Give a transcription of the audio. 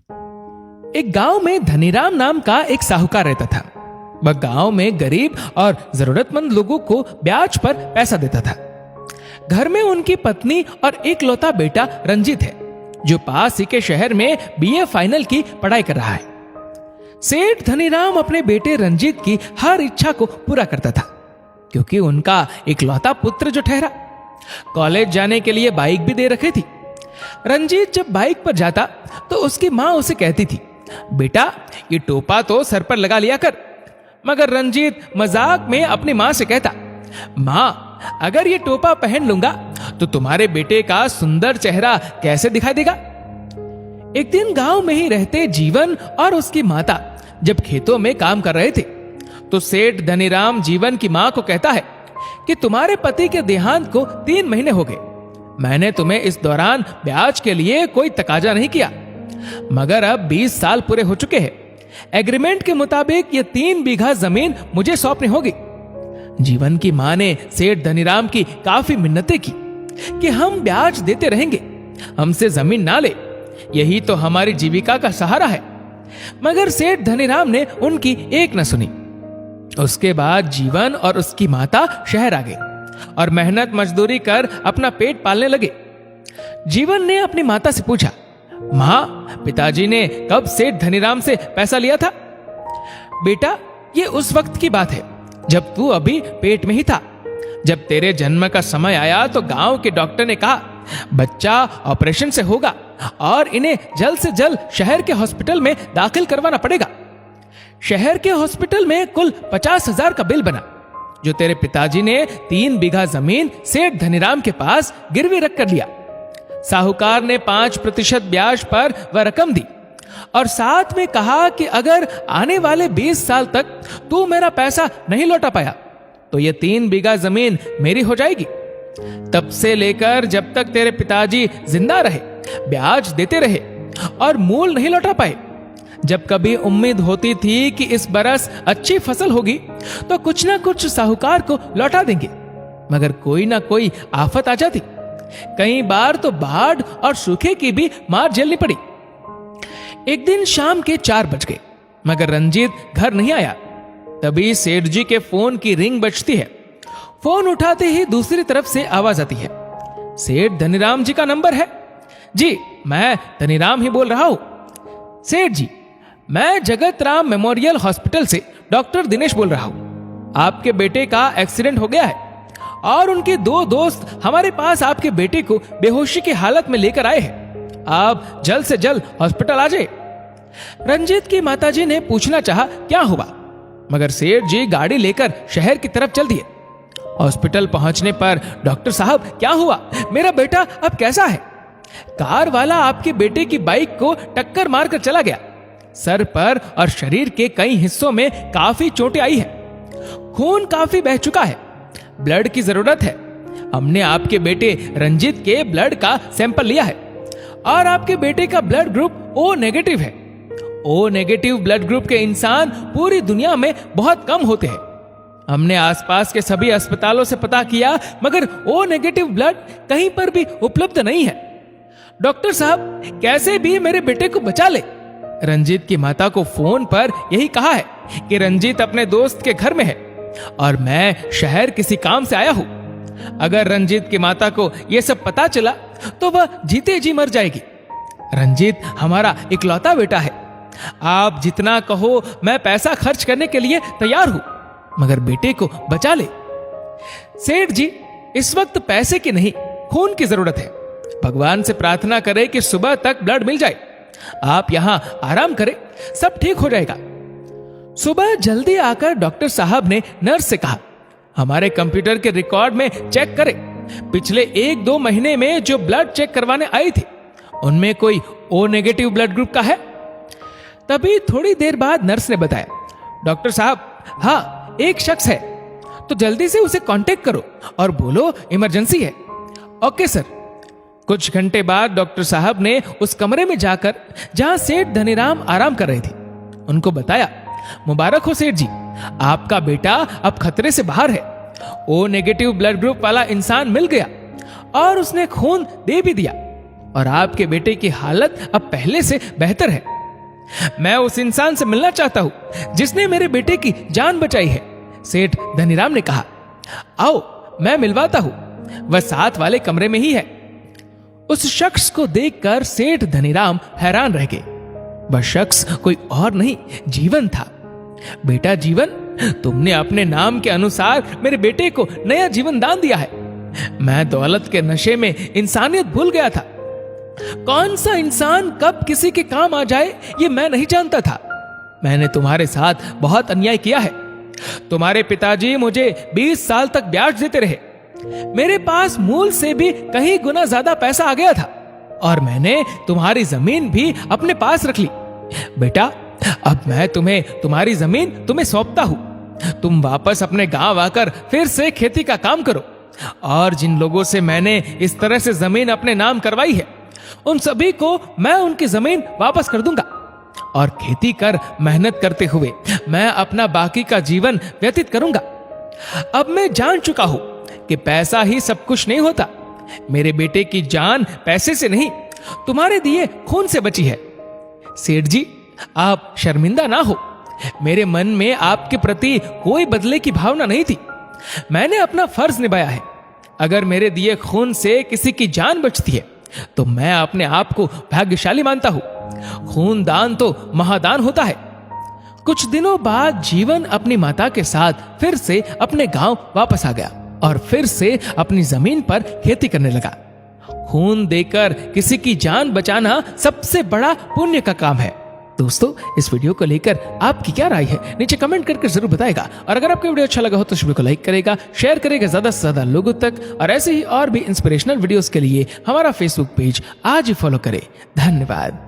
एक गांव में धनीराम नाम का एक साहूकार रहता था। वह गांव में गरीब और जरूरतमंद लोगों को ब्याज पर पैसा देता था। घर में उनकी पत्नी और एक लौता बेटा रंजीत है, जो पास ही के शहर में बीए फाइनल की पढ़ाई कर रहा है। सेठ धनीराम अपने बेटे रंजीत की हर इच्छा को पूरा करता था, क्योंकि उनका इकलौता पुत्र जो ठहरा कॉलेज जाने के लिए बाइक भी दे रखी थी। रंजीत जब बाइक पर जाता तो उसकी माँ उसे कहती थी, बेटा ये टोपा तो सर पर लगा लिया कर। मगर रंजीत मजाक में अपनी माँ से कहता, माँ अगर ये टोपा पहन लूंगा तो तुम्हारे बेटे का सुंदर चेहरा कैसे दिखाई देगा। एक दिन गांव में ही रहते जीवन और उसकी माता जब खेतों में काम कर रहे थे तो सेठ धनीराम जीवन की माँ को कहता है कि तुम्हारे पति के देहांत को 3 महीने हो गए। मैंने तुम्हें इस दौरान ब्याज के लिए कोई तकाजा नहीं किया, मगर अब 20 साल पूरे हो चुके हैं। एग्रीमेंट के मुताबिक ये 3 बीघा जमीन मुझे सौंपनी होगी। जीवन की मां ने सेठ धनीराम की काफी मिन्नतें की कि हम ब्याज देते रहेंगे, हमसे जमीन ना ले, यही तो हमारी जीविका का सहारा है। मगर सेठ धनीराम ने उनकी एक न सुनी। उसके बाद जीवन और उसकी माता शहर आ गए और मेहनत मजदूरी कर अपना पेट पालने लगे। जीवन ने अपनी माता से पूछा, मां पिताजी ने कब सेठ धनीराम से पैसा लिया था? बेटा ये उस वक्त की बात है जब तू अभी पेट में ही था। जब तेरे जन्म का समय आया तो गांव के डॉक्टर ने कहा बच्चा ऑपरेशन से होगा और इन्हें जल्द से जल्द शहर के हॉस्पिटल में दाखिल करवाना पड़ेगा। शहर के हॉस्पिटल में कुल 50,000 का बिल बना, जो तेरे पिताजी ने 3 बीघा जमीन सेठ धनीराम के पास गिरवी रख कर लिया। साहूकार ने 5% ब्याज पर वह रकम दी और साथ में कहा कि अगर आने वाले 20 साल तक तू मेरा पैसा नहीं लौटा पाया तो ये 3 बीघा जमीन मेरी हो जाएगी। तब से लेकर जब तक तेरे पिताजी जिंदा रहे ब्याज देते रहे और मूल नहीं लौटा पाए। जब कभी उम्मीद होती थी कि इस बरस अच्छी फसल होगी तो कुछ ना कुछ साहूकार को लौटा देंगे, मगर कोई ना कोई आफत आ जाती। कई बार तो बाढ़ और सूखे की भी मार झेलनी पड़ी। एक दिन शाम के 4 बज गए, मगर रंजीत घर नहीं आया। तभी सेठ जी के फोन की रिंग बजती है। फोन उठाते ही दूसरी तरफ से आवाज आती है, सेठ धनीराम जी का नंबर है? जी मैं धनीराम ही बोल रहा हूं। सेठ जी मैं जगत राम मेमोरियल हॉस्पिटल से डॉक्टर दिनेश बोल रहा हूं। आपके बेटे का एक्सीडेंट हो गया है और उनके 2 दोस्त हमारे पास आपके बेटे को बेहोशी की हालत में लेकर आए हैं। आप जल्द से जल्द हॉस्पिटल आ जाए। रंजीत की माताजी ने पूछना चाहा क्या हुआ, मगर सेठ जी गाड़ी लेकर शहर की तरफ चल दिए। हॉस्पिटल पहुंचने पर डॉक्टर साहब क्या हुआ, मेरा बेटा अब कैसा है? कार वाला आपके बेटे की बाइक को टक्कर मारकर चला गया। सर पर और शरीर के कई हिस्सों में काफी चोटें आई है। खून काफी बह चुका है, ब्लड की जरूरत है। हमने आपके बेटे रंजीत के ब्लड का सैंपल लिया है और आपके बेटे का ब्लड ग्रुप ओ नेगेटिव है। ओ नेगेटिव ब्लड ग्रुप के इंसान पूरी दुनिया में बहुत कम होते हैं। हमने आसपास के सभी अस्पतालों से पता किया, मगर ओ नेगेटिव ब्लड कहीं पर भी उपलब्ध नहीं है। डॉक्टर साहब कैसे भी मेरे बेटे को बचा ले। रंजीत की माता को फोन पर यही कहा है कि रंजीत अपने दोस्त के घर में है और मैं शहर किसी काम से आया हूं। अगर रंजीत की माता को यह सब पता चला तो वह जीते जी मर जाएगी। रंजीत हमारा इकलौता बेटा है। आप जितना कहो मैं पैसा खर्च करने के लिए तैयार हूं, मगर बेटे को बचा ले। सेठ जी इस वक्त पैसे की नहीं खून की जरूरत है। भगवान से प्रार्थना करें कि सुबह तक ब्लड मिल जाए। आप यहां आराम करें, सब ठीक हो जाएगा। सुबह जल्दी आकर डॉक्टर साहब ने नर्स से कहा, हमारे कंप्यूटर के रिकॉर्ड में चेक करें। पिछले 1-2 महीने में जो ब्लड चेक करवाने आई थी उनमें कोई ओ नेगेटिव ब्लड ग्रुप का है। तभी थोड़ी देर बाद नर्स ने बताया, डॉक्टर साहब हाँ एक शख्स है, तो जल्दी से उसे कांटेक्ट करो और बोलो इमरजेंसी है। Okay sir. कुछ घंटे बाद डॉक्टर साहब ने उस कमरे में जाकर जहां सेठ धनीराम आराम कर रहे थे उनको बताया, मुबारक हो सेठ जी, आपका बेटा अब खतरे से बाहर है। ओ नेगेटिव ब्लड ग्रुप वाला इंसान मिल गया और उसने खून दे भी दिया और आपके बेटे की हालत अब पहले से बेहतर है। मैं उस इंसान से मिलना चाहता हूं जिसने मेरे बेटे की जान बचाई है। सेठ धनीराम ने कहा, आओ मैं मिलवाता हूं, वह साथ वाले कमरे में ही है। उस शख्स को देखकर सेठ धनीराम हैरान रह गए। वह शख्स कोई और नहीं, जीवन था। बेटा जीवन, तुमने अपने नाम के अनुसार मेरे बेटे को नया जीवन दान दिया है। मैं दौलत के नशे में इंसानियत भूल गया था। कौन सा इंसान कब किसी के काम आ जाए ये मैं नहीं जानता था। मैंने तुम्हारे साथ बहुत अन्याय किया है। तुम्हारे पिताजी मुझे 20 साल तक ब्याज देते रहे। मेरे पास मूल से भी कहीं गुना ज्यादा पैसा आ गया था और मैंने तुम्हारी जमीन भी अपने पास रख ली। बेटा, अब मैं तुम्हारी जमीन तुम्हें सौंपता हूं। तुम वापस अपने गांव आकर फिर से खेती का काम करो और जिन लोगों से मैंने इस तरह से जमीन अपने नाम करवाई है उन सभी को मैं उनकी जमीन वापस कर दूंगा और खेती कर मेहनत करते हुए मैं अपना बाकी का जीवन व्यतीत करूंगा। अब मैं जान चुका हूं कि पैसा ही सब कुछ नहीं होता। मेरे बेटे की जान पैसे से नहीं, तुम्हारे दिए खून से बची है। सेठ जी, आप शर्मिंदा ना हो। मेरे मन में आपके प्रति कोई बदले की भावना नहीं थी। मैंने अपना फर्ज निभाया है। अगर मेरे दिए खून से किसी की जान बचती है तो मैं अपने आप को भाग्यशाली मानता हूं। खून दान तो महादान होता है। कुछ दिनों बाद जीवन अपनी माता के साथ फिर से अपने गांव वापस आ गया और फिर से अपनी जमीन पर खेती करने लगा। खून देकर किसी की जान बचाना सबसे बड़ा पुण्य का काम है। दोस्तों, इस वीडियो को लेकर आपकी क्या राय है नीचे कमेंट करके जरूर बताएगा। और अगर आपको वीडियो अच्छा लगा हो तो इस वीडियो को लाइक करेगा, शेयर करेगा ज्यादा से ज्यादा लोगों तक। और ऐसे ही और भी इंस्पिरेशनल वीडियोस के लिए हमारा फेसबुक पेज आज ही फॉलो करें। धन्यवाद।